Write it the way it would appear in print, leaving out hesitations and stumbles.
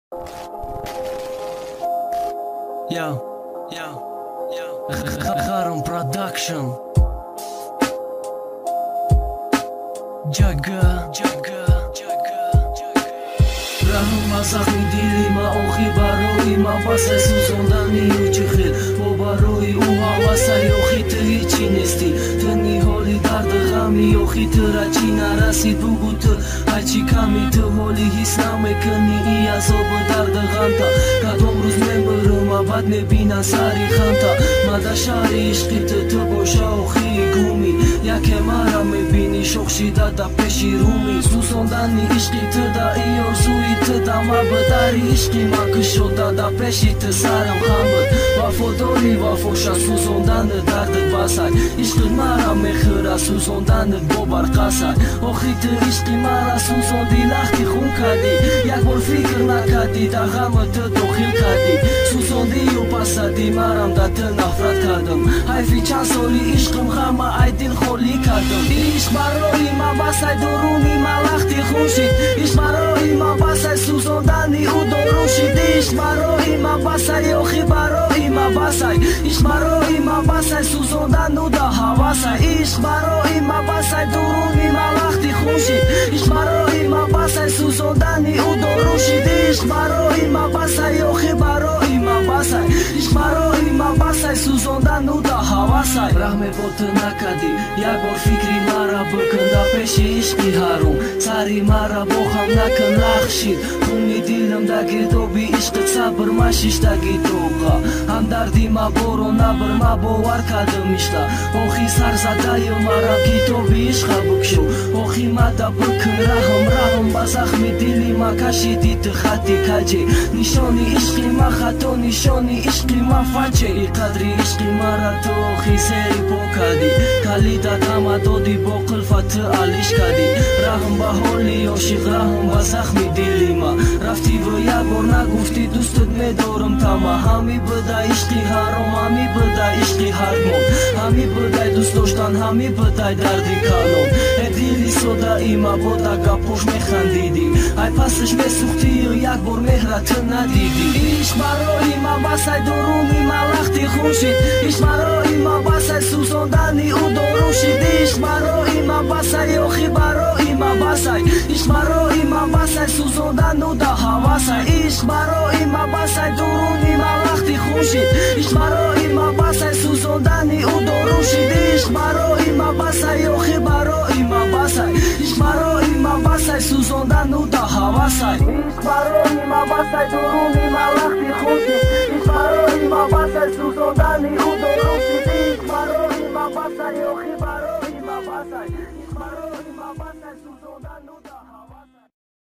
Yo, Harun Production. Jaga Rahma saxmi dilima oxi baroima basa suzondani uchikhil o baroi u havasa yoxi tchi nesti tni holi dard ghami yoxi trachina rasid bugut achi kami tu holi hisname kni iazob dard ghamta kadom ruz memruma bad nebina sari khanta madashari ishqit tu bosha oxi gumi yake mara mebini shoxshi da peshi rumi suzondani ishqit da iozui da mabdari ishqi makshota da peshit saram khamd vafodori vafosha suzondan dard basay ishq mara mekhra suzondan bobar qasay okhit ishqi mara suzondi laxti khunkadi yak bor fikr nakadi da ghamd dokhil kadi suzondi u pasadi maram da nafrat kadam hayfi chansoli ishqim ghama aydil kholi kadam ishq baroi ma basay duruni malaxti khushid ishq baroi ma basay suzondani u dorushid ishq baroi ma basay yoxi baroi ma basay ishq baroi ma basay suzondan u da havasay ishq baroi ma basay duruni malaxti khushid ishq baroi ma basay suzondani u dorushid ishq baroi ma basay yoxi baroi ma basay ishq baroi ma basay suzondan u da havasay rahme bot nakadi yak bor fikri mara bknda peshi ishqi harum sari mara boham nakn lakhshid khuni dilim da girdobi ishq sabr mashish da gitoqa hamdardi ma boro nabr ma bovar kadim ishta oxi sarzaday mara gitobi ishqa bukshu oxi mada bkn rahim bazakhmi dili ma kashidit khati kaje nishoni ishqi ma khato nishoni ishqi ma fache qadri ishqi mara to oxi seri pokadi kalida damadodi boqil fat alishkadi rahim baholi oshiq rahim bazakhmi dili ma rafti vo yak bor nagufti dustut medorm tama hami bda ishqi harom hami bda ishqi harmon hami bda dust doshtan hami bda dardi kalon edili soda ima boda gaposh mekhandidi ay passh mesukhti yak bor mehrat nadidi ishq baroi ma basay duruni malaxti khushid ishq baroi ma basay suzondani u dorushid ishq baroi ma basay yoxi baroi ma basay ishq baroi ma basay suzondan u da havasay ishq baroi ma basay duruni malaxti khushid ishq baroi ma basay suzondani u dorushid ishq baroi ma basay yoxi baroi ma basay ishq baroi ma basay suzondan u da havasay ishq baroi ma basay duruni malaxti khushid ishq baroi ma basay suzondani u dorushid ishq baroi ma basay yoxi baroi ma basay ishq baroi ma basay suzondan u da